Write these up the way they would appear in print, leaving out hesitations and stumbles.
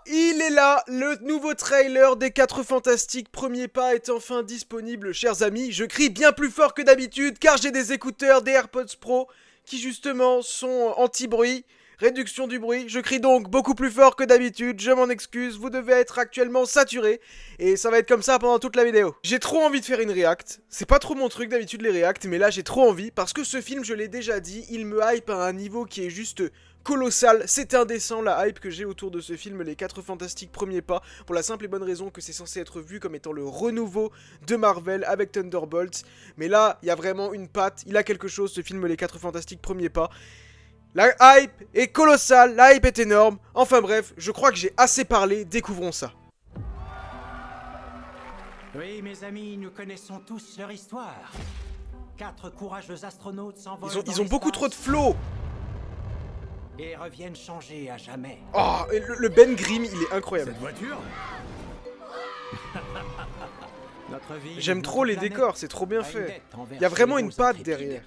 il est là, le nouveau trailer des 4 Fantastiques premier pas est enfin disponible, chers amis. Je crie bien plus fort que d'habitude car j'ai des écouteurs, des AirPods Pro qui justement sont anti-bruit, réduction du bruit. Je crie donc beaucoup plus fort que d'habitude, je m'en excuse, vous devez être actuellement saturé et ça va être comme ça pendant toute la vidéo. J'ai trop envie de faire une react, c'est pas trop mon truc d'habitude les reacts, mais là j'ai trop envie parce que ce film, je l'ai déjà dit, il me hype à un niveau qui est juste colossal. C'est indécent la hype que j'ai autour de ce film, Les 4 Fantastiques premiers pas, pour la simple et bonne raison que c'est censé être vu comme étant le renouveau de Marvel avec Thunderbolts. Mais là, il y a vraiment une patte, il a quelque chose ce film Les 4 Fantastiques premiers pas. La hype est colossale, la hype est énorme. Enfin bref, je crois que j'ai assez parlé, découvrons ça. Oui, mes amis, nous connaissons tous leur histoire. 4 courageux astronautes s'envolent. Ils ont beaucoup trop de flow. Et reviennent changer à jamais. Oh, le Ben Grimm, il est incroyable. Cette voiture. J'aime trop les décors, c'est trop bien fait. Il y a vraiment une patte derrière.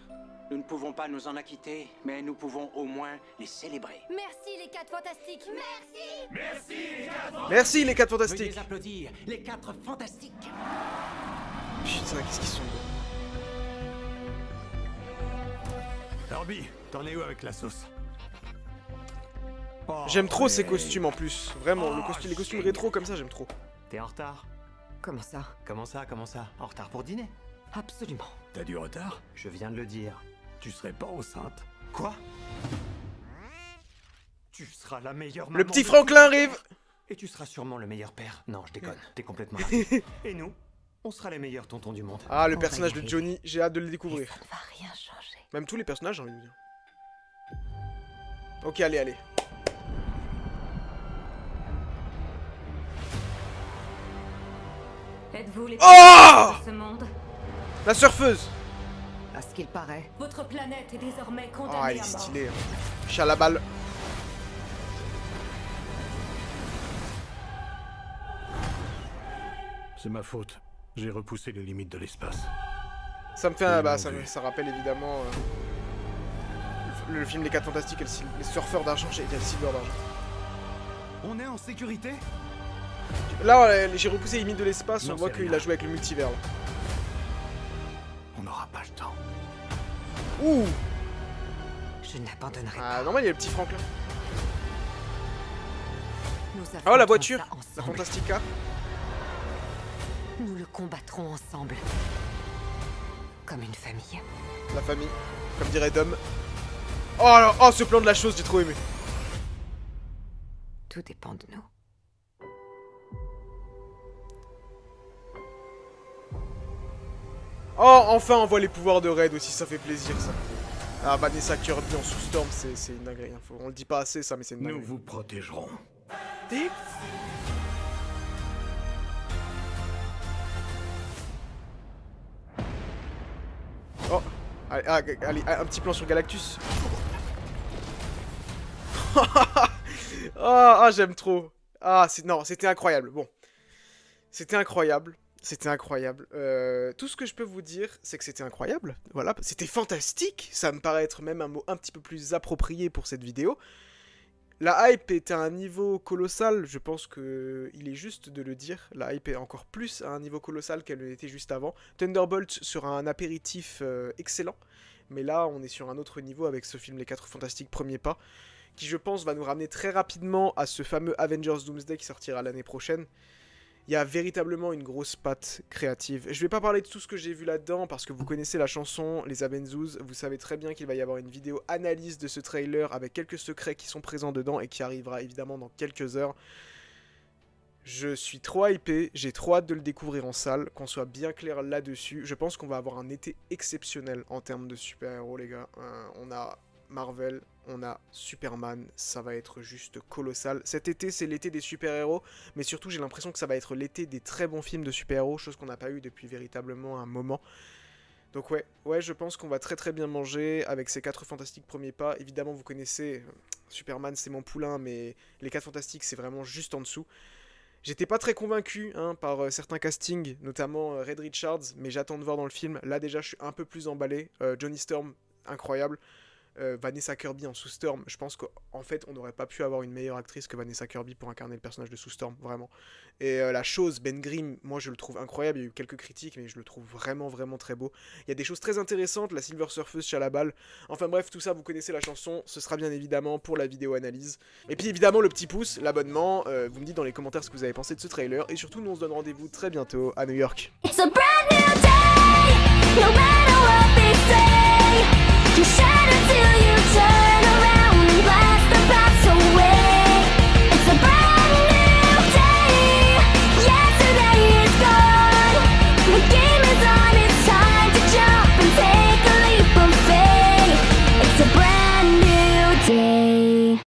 Nous ne pouvons pas nous en acquitter, mais nous pouvons au moins les célébrer. Merci les 4 Fantastiques. Merci. Merci les 4 Fantastiques. Merci les 4 Fantastiques. Veuillez applaudir les 4 Fantastiques. Putain, qu'est-ce qu'ils sont beaux. Herbie, t'en es où avec la sauce? Oh, j'aime trop ces costumes en plus, vraiment, les costumes rétro comme ça, j'aime trop. T'es en retard? Comment ça? Comment ça? En retard pour dîner? Absolument. T'as du retard? Je viens de le dire. Tu serais pas enceinte. Quoi? Tu seras la meilleure maman. Le petit Franklin arrive. Et tu seras sûrement le meilleur père. Non, je déconne, t'es complètement raté. Et nous, on sera les meilleurs tontons du monde. Ah, le personnage de Johnny, j'ai hâte de le découvrir. Ça ne va rien changer. Même tous les personnages, j'ai envie de dire. Ok, allez. Êtes-vous les Oh de ce monde? La surfeuse. À ce qu'il paraît. Votre planète est désormais Ah, condamnée elle est à mort. stylée. Chat à la balle. C'est ma faute. J'ai repoussé les limites de l'espace. Ça me fait ça rappelle évidemment le film Les 4 Fantastiques et les surfeurs d'argent, j'ai dit le silver d'argent. On est en sécurité? Là, j'ai repoussé les limites de l'espace, Non, on voit c'est qu'il rien. a joué avec le multivers. Là. On n'aura pas le temps. Ouh. Je n'abandonnerai Ah, pas. normal, il y a le petit Franklin. Nous Oh, la affronterons voiture, ça la ensemble. Fantastica. Nous le combattrons ensemble. Comme une famille. La famille, comme dirait Dom. Oh là, oh, ce plan de la chose, j'ai trop aimé. Tout dépend de nous. Oh, enfin, on voit les pouvoirs de Red aussi, ça fait plaisir, ça. Ah, Vanessa Kirby en sous-storm, c'est une dinguerie. Hein. On le dit pas assez, ça, mais c'est une Nous dinguerie. vous protégerons. Oh, allez, un petit plan sur Galactus. Ah, j'aime trop. Ah, non, c'était incroyable. Bon, c'était incroyable. C'était incroyable. Tout ce que je peux vous dire, c'est que c'était incroyable. Voilà, c'était fantastique. Ça me paraît être même un mot un petit peu plus approprié pour cette vidéo. La hype est à un niveau colossal, je pense que il est juste de le dire. La hype est encore plus à un niveau colossal qu'elle l'était juste avant. Thunderbolt sera un apéritif excellent, mais là on est sur un autre niveau avec ce film Les 4 Fantastiques premiers pas, qui je pense va nous ramener très rapidement à ce fameux Avengers Doomsday qui sortira l'année prochaine. Il y a véritablement une grosse patte créative. Je vais pas parler de tout ce que j'ai vu là-dedans, parce que vous connaissez la chanson, les Avengers, vous savez très bien qu'il va y avoir une vidéo analyse de ce trailer, avec quelques secrets qui sont présents dedans, et qui arrivera évidemment dans quelques heures. Je suis trop hypé, j'ai trop hâte de le découvrir en salle, qu'on soit bien clair là-dessus. Je pense qu'on va avoir un été exceptionnel en termes de super-héros, les gars. On a Marvel, on a Superman, ça va être juste colossal. Cet été, c'est l'été des super-héros, mais surtout, j'ai l'impression que ça va être l'été des très bons films de super-héros, chose qu'on n'a pas eu depuis véritablement un moment. Donc ouais, je pense qu'on va très bien manger avec ces 4 Fantastiques premiers pas. Évidemment, vous connaissez, Superman, c'est mon poulain, mais les 4 Fantastiques, c'est vraiment juste en dessous. J'étais pas très convaincu par certains castings, notamment Red Richards, mais j'attends de voir dans le film. Là, déjà, je suis un peu plus emballé. Johnny Storm, incroyable. Vanessa Kirby en Sue Storm, je pense qu'en fait on n'aurait pas pu avoir une meilleure actrice que Vanessa Kirby pour incarner le personnage de Sue Storm, vraiment. Et la chose, Ben Grimm, moi je le trouve incroyable, il y a eu quelques critiques mais je le trouve vraiment vraiment très beau. Il y a des choses très intéressantes, la Silver Surfeuse chez la balle, enfin bref tout ça vous connaissez la chanson, ce sera bien évidemment pour la vidéo analyse. Et puis évidemment le petit pouce, l'abonnement, vous me dites dans les commentaires ce que vous avez pensé de ce trailer, et surtout nous on se donne rendez-vous très bientôt à New York. It's a